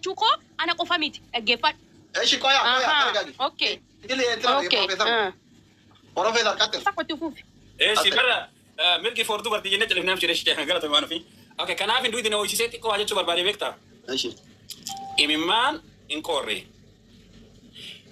dubbachuu koo ana qofa miti dhaggeeffadhu. Eeshi qoyaa. Okay. Idilee professor. Professor Katter. Sakkootti fuufi. Si barra mirgi foortuu bartii jennee califnaaf jedhee shitee galata waan fi. Okay, kanaaf hin duuti na hoosisee xiqqoo waa jechuu barbaadee beektaa? Eeshi. Imimmaan hin qorre.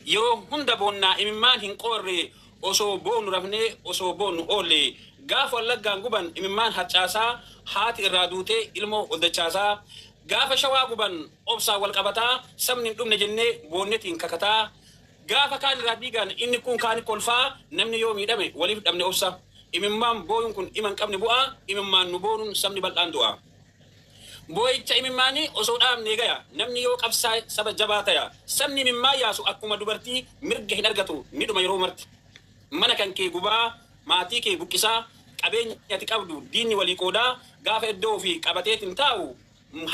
Yeroo hunda boonnaa imimmaan hin qorre osoo boonu rafnee osoo boonu oolle gaafa wallaggaan guban imimmaan harcaasaa haati irraa duutee ilmoo oddachaasaa gaafa shawaa guban obsaa wal qabataa sabni hin dhumne jennee boonnetiin kakataa gaafa kaan irraa dhiigaan inni kun kaani kolfaa namni yoo miidhame waliif dhabne obsa imimmaan booyun kun iman qabne bu'aa imimmaan nu boonuun sabni bal'aan du'a. Booyicha imimmaanii osoo dhaabnee gaya namni yoo qabsaa saba jabaa taya sabni imimmaa yaasu akkuma dubartii mirga hin argatu ni dhuma yeroo marti. Mana kan kee gubaa maatii kee buqqisaa qabeenya ati qabdu diinni walii qoodaa gaafa iddoo fi qabateetiin taa'u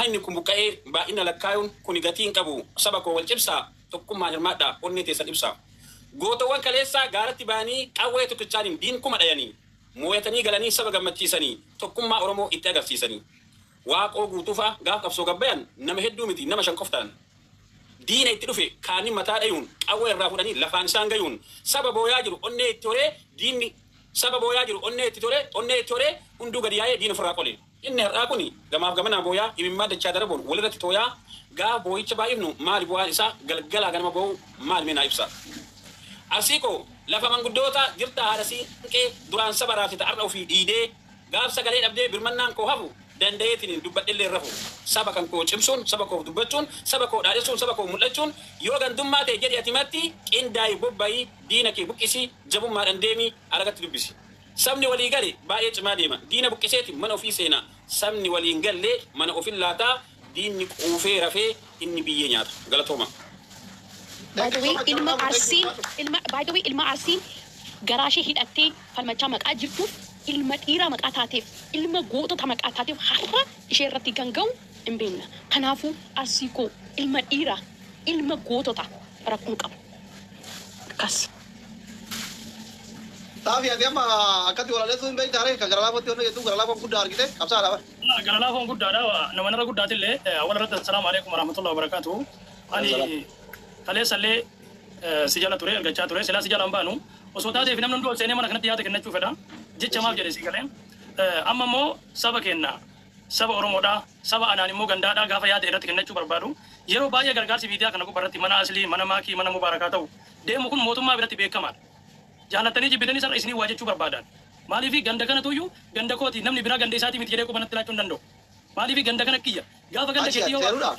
hanni kun buqqa'ee baay'ina lakkaayuun kun gatiin qabu saba koo wal cibsaa tokkummaa hirmaadhaa onnee teessan ibsaa. Gootawwan kaleessaa gaaratti ba'anii qawwee tokkichaaniin diin kuma dhayanii mooyatanii galanii saba gammachiisanii tokkummaa Oromoo itti agarsiisanii. Waaqoo guutuufaa gaafa qabsoo gabbayan nama hedduu miti nama shan qoftaan. Diina itti dhufe kaanii mataa dhayuun qawwee irraa fudhanii lafaan isaan gayuun saba booyaa jiru onnee itti horee diinni saba booyaa jiru onnee itti horee hunduu gadi yaa'ee diina ofirraa qole. Inni har'aa kuni gamaaf gamanaa booyaa imimmaa dachaa daraboon walirratti tooyaa gaafa booyicha baay'ifnu maali bu'aan isaa galgalaa ganama boo'u maal meenaa ibsa. Asiikoo lafa manguddoota jirta haadha siinqee duraan saba raafita har'a ofii dhiidee gaaf sagalee dhabdee birmannaan koo hafu danda'eetiin dubbadhillee rafu saba kan koo cimsuun saba koo dubbachuun saba koo dhaadhessuun saba koo mul'achuun yoo gandummaa ta'e jedhi ati matti qindaa'ii bobba'ii diina kee buqqisii jabummaadhaan deemii argatti dubbisi. Sabni walii gale baay'ee cimaa deema diina buqqiseeti mana ofii seenaa sabni waliin gallee mana ofin laataa diinni quufee rafee inni biyyee nyaata galatooma. By the way, ilma Arsiin garaashee hidhattee falmachaa maqaa jirtuuf ilma dhiiraa maqaa taateef ilma gootota maqaa taateef har'a ishee irratti kan ga'u hin beekna. Kanaafuu Arsii koo ilma dhiiraa ilma gootota rakkoon qabu. Akkas. Taafi ati amma akkatti walaleessuu hin beektaare kan gara laafotti hojii jettu gara laafoon guddaa argite qabsaadha bara. Gara laafoon guddaadha nama narra guddaatillee walirratti assalaamu alaikum warahmatullahi wabarakatuh. Ani kaleessallee si jala ture argachaa ture silaa si jala hin baanu osoo taateef namni hundi ol seenee mana kanatti yaada kennachuu fedha jecha maaf jedhe si galee amma immoo saba kenna saba Oromoodha saba anaan immoo gandaadha gaafa yaada irratti kennachuu barbaadu yeroo baay'ee gargaarsi miidiyaa kana gubbarratti mana aslii mana maakii mana mubaarakaa ta'u deemu kun mootummaa biratti beekamaadha. Jaalatanii jibbitanii sarara isinii waa jechuu barbaadan. Maaliif ganda kana tuyyuu ganda kooti namni biraa ganda isaatii miti jedhee qubanatti laachuu hin danda'u. Maaliif ganda kana kiyya gaafa ganda keetii yoo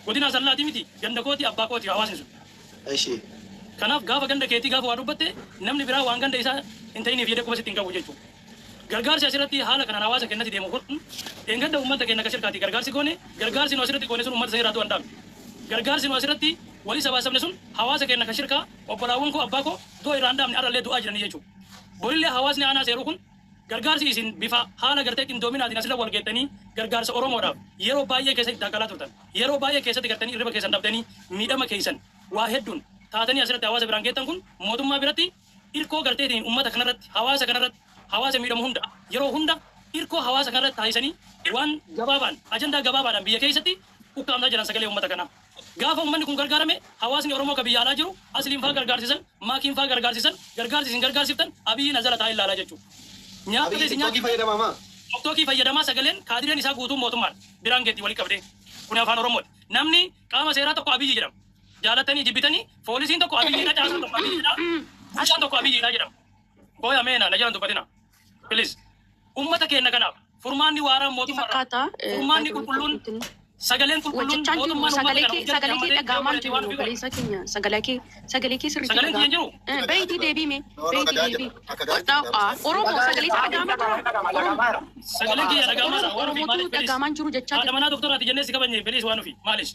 godina sallaati miti ganda kooti abbaa kooti hawaasni sun. Eeshi. Kanaaf gaafa ganda keetii gaafa waa dubbatte namni biraa waan ganda isaa hin ta'iniif jedhee quba sitti hin qabu jechuudha. Gargaarsi asirratti haala kanaan hawaasa kennatti deemu kun eeggadda uummata keenya akka shirkaati gargaarsi goone gargaarsi nu asirratti goone sun uummata seeraatu hin dhaabne. Gargaarsi nu asirratti walii sabaa sabne sun hawaasa keenya akka shirkaa obbolaawwan koo abbaa koo doo irraa hin dhaabne arrallee du'aa jiranii jechuudha. Borillee hawaasni aanaa seeruu kun gargaarsi isin bifa haala gartee qindoominaatiin asirra wal geettanii gargaarsa Oromoodhaaf yeroo baay'ee keessatti daggalaa turtan yeroo baay'ee keessatti gartanii irriba keessan dhabdanii miidhama keessan waa hedduun taatanii asirratti hawaasa biraan geettan kun mootummaa biratti irkoo garteetiin uummata kanarratti hawaasa miidhamu hunda yeroo hunda irkoo hawaasa kanarratti taasisanii waan gabaabaan ajandaa gabaabaadhaan biyya keessatti ukkaamsaa jiran sagalee uummata kanaa. Gaafa uummanni kun gargaarame hawaasni Oromoo ka biyya alaa jiru asliin faa gargaarsisan maakiin faa gargaarsisan gargaarsisin gargaarsiftan abiyyiin azala taa'ee ilaalaa jechuudha. Tokkii fayyadamaa sagaleen kaadireen isaa guutuu mootummaan biraan geetti walii qabdee kun afaan Oromooti. Namni qaama seeraa tokko abiyyi jedhama. Jaalatanii jibbitanii poolisiin tokko abiyyiidha caasaan tokko abiyyiidha bulchaan tokko abiyyiidha jedhama. Kooya meena na jalan dubbatina. Please uummata keenya kanaaf furmaanni waaraan mootummaa furmaanni qulqulluun sagaleen qulqulluun mootummaan sagalee kee dhagaamaan jiru galeessa keenya sagalee kee sirriitti sagaleen jiru beeyti deebiime beeyti deebii Oromoo sagalee dhagaamaa sagaleen kee dhagaamaa Oromootu dhagaamaan jiru jechaa haadha manaa doktoraati jennee si kabajne feliis waan ofii maalish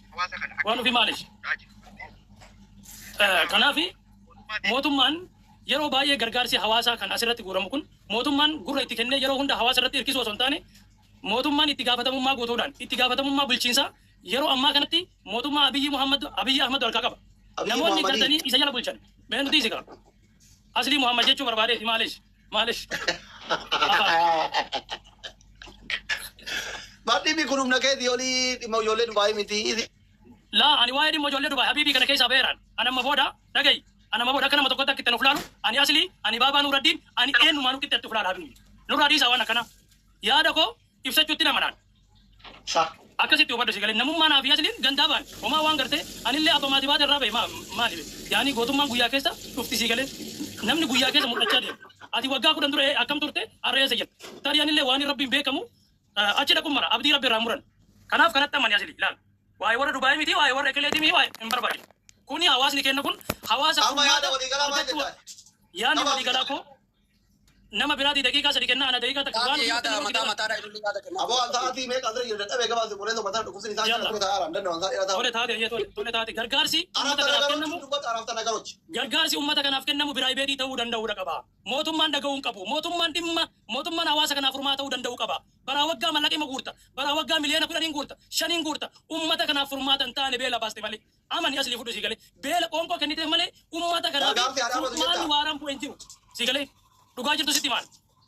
kanaafi mootummaan yeroo baay'ee gargaarsi hawaasaa kan asirratti guuramu kun mootummaan gurra itti kennee yeroo hunda hawaasa irratti hirkisuu osoo hin taane mootummaan itti gaafatamummaa guutuudhaan itti gaafatamummaa bulchiinsaa yeroo ammaa kanatti mootummaa Abiyyi Ahmad harkaa qaba. Namoonni gartanii isa jala bulchan mee nuti isi qaba. Aslii Muhammad jechuu barbaadee maalish. Baddi bi kunum naketi oli dhimma ijoollee Dubaay miti. لا أنا وايد مجول لدبي حبيبي كنا كيس أبيران أنا ما بودا دقي أنا ما بودا كنا متوقع كتير نفلانو أنا أصلي أنا بابا نور الدين أنا إيه نمانو كتير تفلان حبيبي نور الدين سوانا كنا يا دكو إفسد جوتينا منان Sa. أكاسي تيوبا دسيكالي نمو ما نافيا سلين غندابان وما وانغرتي أنا اللي أبو مادي بادر رابي ما لي يعني غوتو ما غويا كيسا شوفتي سيكالي نمني غويا كيسا متشادي أدي وقع كودن دوري أكم تورتي أريا سيجل تاري أنا اللي واني ربي بيكمو أشي دكو مرا أبدي ربي رامورن كناف كنات تمانيا سلي لا واي ورا دبي ميتي واي ورا كليتي مي واي امبربادي كوني حواس ني كن كون حواس Amma yaada walii galaa maal jedhaa? يعني ولي غلاكو نما بلادي دقيقه سدي كنا انا دقيقه تكوان yaada mataa mataadha ilmi yaada kenna. Aboo altaatii mee qadra jedhu dadhabee gabaase qoleessa mataa dhukkubsanii isaan jala dhukkubsa haaraan danda'u isaan dhiyaata. تولي تاتي هي تولي تاتي غرغارسي Arabta امتا كنافو nagarochi dubbata arabta nagarochi. غرغارسي امتا كناف كنمو براي بيدي تو دندو دقبا موتومان دغون قبو موتومان حواس كنا فرما تو دندو قبا برا وغا ملقي مغورتا برا وغا مليون كودين غورتا شنين غورتا امتا كنا فرما تنتاني بيلا باستي مالي امن يسلي فدو سيغلي بيلا كونكو كنيته مالي امتا كنا فرما وارام بوينتيو سيغلي دغا جرتو سيتيمان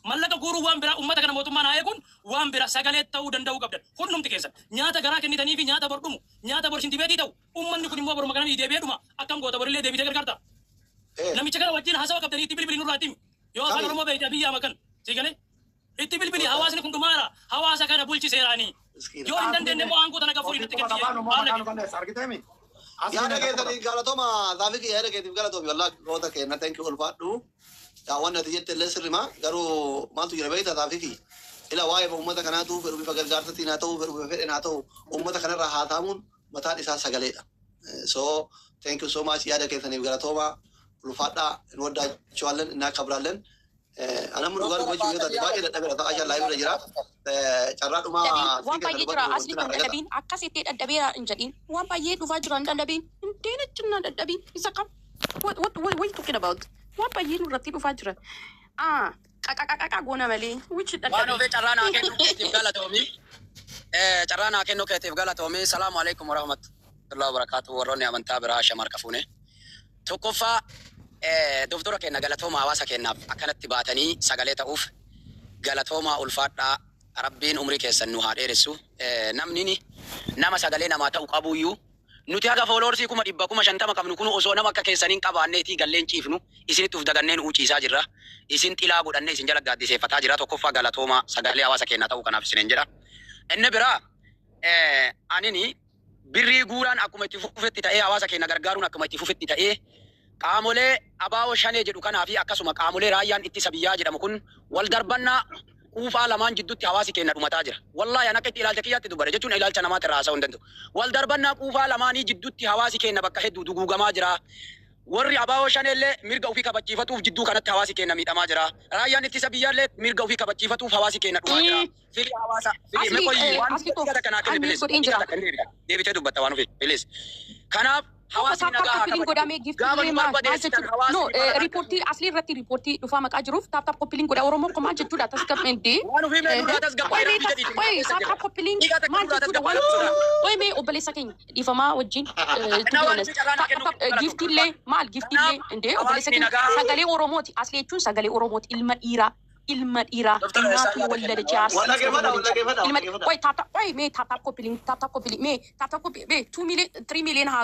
ملقا غورو وان برا امتا كنا موتومان ايكون وان برا سغالي تو دندو قبد كونم تكيسا نياتا غرا كنيتني في نياتا بردوم نياتا برشنتي بيدي تو امن كوني مو برما كنا دي بيدوما اكام غوتا برلي دي بيتي غرغارتا namicha kana wajjin hasawa qabdanii itti bilbilii nurraa himi yoo afaan oromoo beektaa biyya makan siigale itti bilbilii hawaasni kun dhumaara hawaasa kana bulchi seeraanii yoo hin dandeenye moo aangoo tana gafurii nutti kenni Yaada keessanii galatoma zaafiki yaada keetiif galatoomi walaa goota kenna thank you ulfaadhu. Yaa waan ati jette illee sirrima garuu maaltu jira beektaa zaafiki ila waa'ee uummata kanaatu fedhu bifa gargaarsatiin haa ta'u fedhu bifa fedhen haa ta'u uummata kanarraa haa ta'amuun mataan isaa sagaleedha. So thank you so much yaada keessaniif galatoma. Ulfaadhaa hin waddaachuwallen hin akabrallen anamni dhugaa dubbachuu yoo taate baay'ee dadhabeera ta'aa jallaa ibra jira carraa dhumaa waan baay'ee jira asli kan dadhabiin akkasitti dadhabeera hin jedhin waan baay'ee dhufaa jira hin dadhabiin hin deena dadhabiin isa kam what you talking about waan baay'ee nurratti dhufaa jira qaqaqaqaqa goona malee which Waan dadhabiin ofii carraa naa kennu keetiif galatoomi. Carraa naa kennu keetiif galatoomi. Salaamu alaikum warahmatullahi wabarakatuh. Warroonni amantaa biraa shamarqa fuune. Tokkoffaa doktora kenna galatooma hawaasa kennaaf akkanatti baatanii sagalee ta'uuf galatoomaa ulfaadhaa rabbiin umrii keessan nu haa dheeressu. Namni nama sagalee namaa ta'u qabuyyuu nuti haga fooloorsii 150 qabnu kun osoo nama akka keessaniin qabaanneetii galleen ciifnu isinitti uf daganneen uciisaa jirra. Isin xilaa godhannee isin jala gaaddiseeffataa jira. Tokkoffaa galatoomaa sagalee hawaasa kennaa ta'uu kanaaf isiniin jedha. Inni biraa anini birrii guuraan akkuma itti fufetti ta'ee hawaasa kenna gargaaruun akkuma itti fufetti ta'ee qaamolee abaawoo shanee jedhu kanaa fi akkasuma qaamolee raayyaan ittisa biyyaa jedhamu kun wal darbannaa quufaa lamaan jidduutti hawaasi kenna dhumataa jira. Wallaahi an akka itti ilaalcha kiyyaatti dubbadha jechuun ilaalcha namaatti irraa haasa'uu hin danda'u. Wal darbannaa quufaa lamaanii jidduutti hawaasi kenna bakka hedduu duguugamaa jira. Warri abaawoo shaneellee mirga ofii kabachiifatuuf jidduu kanatti hawaasi kenna miidhamaa jira. Raayyaan ittisa biyyaallee mirga ofii kabachiifatuuf hawaasi kenna dhumaa jira. Fili hawaasa fili meeqoyii waan gada kanaa kenna bilis. Deebitee dubbatta waan ofii bilis. Kanaaf hawaasni nagaa haa no reportii asli irratti reportii dhufaa maqaa jiruuf taap koppiliin godha oromoo komaa jechuudha tasgabmeendee taap koppiliin maal jechuudha waan mee obboleessa keenya dhiifamaa wajjin giftiillee maal giftiillee indee obboleessa keenya sagalee oromooti asli jechuun sagalee oromooti ilma dhiiraa ilmaatu wallada jaarsi wait tap koppiliin mee tap koppiliin mee 2 million 3 million haa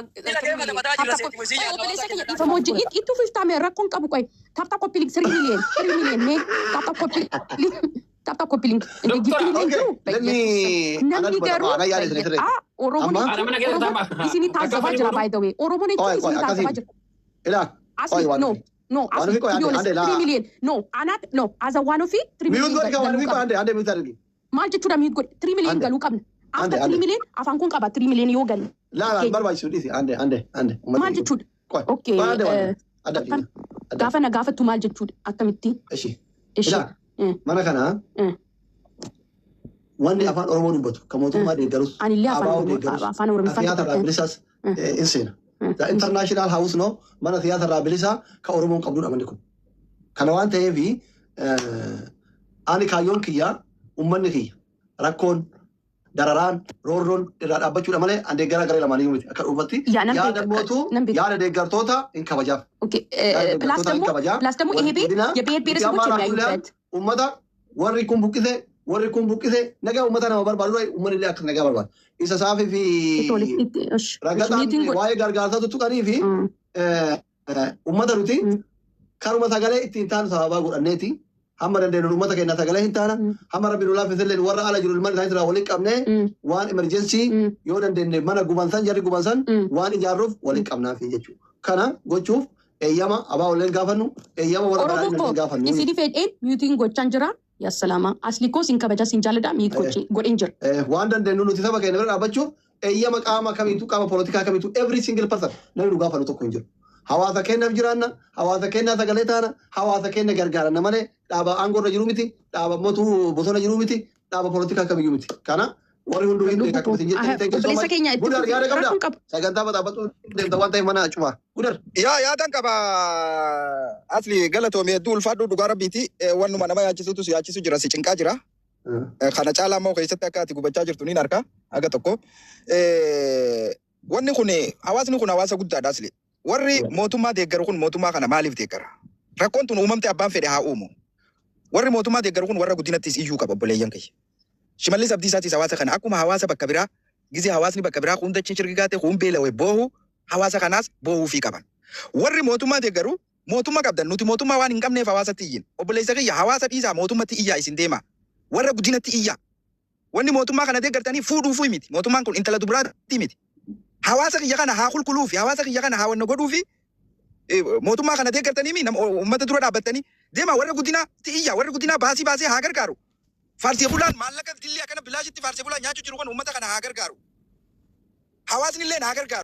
obboleessa keenya dhiifama wajjin ittuu fiftame rakkoon qabu qoy tap koppiliin 3 million mee tap koppiliin giftiillee jiru namni garuu oromoon isinii taasifaa jira by the way oromoon isinii taasifaa jira asli no, as to be honest, 3 million. No, anat no. As a one of it, 3 million. Mute go ande mute argi. Mal jechuudha mute go 3 million galu qabna. After 3 million, afan kun qaba 3 million yoo gal. La barbaachisu dhisi ande. Mal jechuudha. Okay. Gaafa na gaafatu mal jechuudha akkamitti? Eshi. Mana kana wanni afaan oromoo dubbatu kan mootummaa deeggarus anillee afaan oromoo siyaasa bilisas insina. The international house no mana siyaasa raabilisa ka oromoon qabduudha manni kun. Kana waan ta'eef ani kaayyoon kiyya ummanni kiyya rakkoon dararaan roorroon irraa dhaabbachuudha malee an deeggara garee lamaanii miti akka dhuunfatti yaada mootu yaada deeggartoota hin kabajaaf. Plus ደግሞ ይሄ ቤት የብሔር ብሔረሰቦች የሚያዩበት ummata warri kun buqqise وريكم بوكيته نجا ومتنا ما بربالو ومن اللي أكل نجا بربال إذا سافي في رجعت واي غرغرتا تتقني في ومتنا روتي كارو متى قال إنتان صحابة قرنيتي هم رندين رومتا كنا تقاله إنتانا هم ربي الله في ذل الورا على جرول المال هاي ترى ولك أبناء وان إمرجنسي يورندين منا قبانسان جاري قبانسان وان يجارف ولك أبناء في جتشو كنا قتشوف أيام أبا ولين قافنو أيام ورا ولين قافنو إسيدي فيد إيه ميوتين قتشانجرا يا سلامة أصلي كوس إنك بجا سنجالدا ميت قتشي قرينجر وان رندين نو تثبت كنا برا أبتشو أيام كاما كميتو كاما بوليتيكا كميتو every single person نحن قافنو تكونجر hawaasa kennaaf jiraanna hawaasa kennaa sagalee taana hawaasa kenna gargaaranna malee dhaaba aangorra jiru miti dhaaba mootu bosona jiru miti dhaaba poolitikaa kamiyyuu miti kana warri hunduu hin obboleessa keenya itti gudar yaada qabda sagantaa badhaafatu deemta waan ta'eef mana cuma gudar yaadan qaba asli galatoomee hedduu ulfaadhu dhugaa rabbiiti wannuma nama yaachisutu si yaachisu jira si cinqaa jira kana caalaa immoo keessatti akka ati gubachaa jirtu niin harka aga tokko wanni kun hawaasni kun hawaasa guddaadha asli warri mootummaa deeggaru kun mootummaa kana maaliif deeggara? Rakkoon tun uumamte abbaan fedhe haa uumu. Warri mootummaa deeggaru kun warra guddinattis iyyuu qaba obboleeyyan kiyya. Shimallis Abdiisaatis hawaasa kana akkuma hawaasa bakka biraa gizee hawaasni bakka biraa hunda shirgigaate hun beelawee boohu hawaasa kanaas boohuufii qaban. Warri mootummaa deeggaru mootummaa qabdan nuti mootummaa waan hin qabneef hawaasatti iyyin. Obboleessa kiyya hawaasa dhiisaa mootummatti iyyaa isin deema. Warra guddinatti iyyaa. Wanni mootummaa kana deeggartanii fuudhuufii miti. Mootummaan kun intala dubaraatti miti. Hawaasa kiyya kana haa qulqulluufi hawaasa kiyya kana haa wanna godhuufi mootummaa kana deeggartanii mi uummata dura dhaabbattanii deema warra guddinaatti iyyaa warra guddinaa baasii haa gargaaru. Faarsee bulaan maallaqa dillee akkana bilaashitti faarsee bulaan nyaachuu jiru kun uummata kana haa gargaaru. Hawaasni illee haa gargaaru.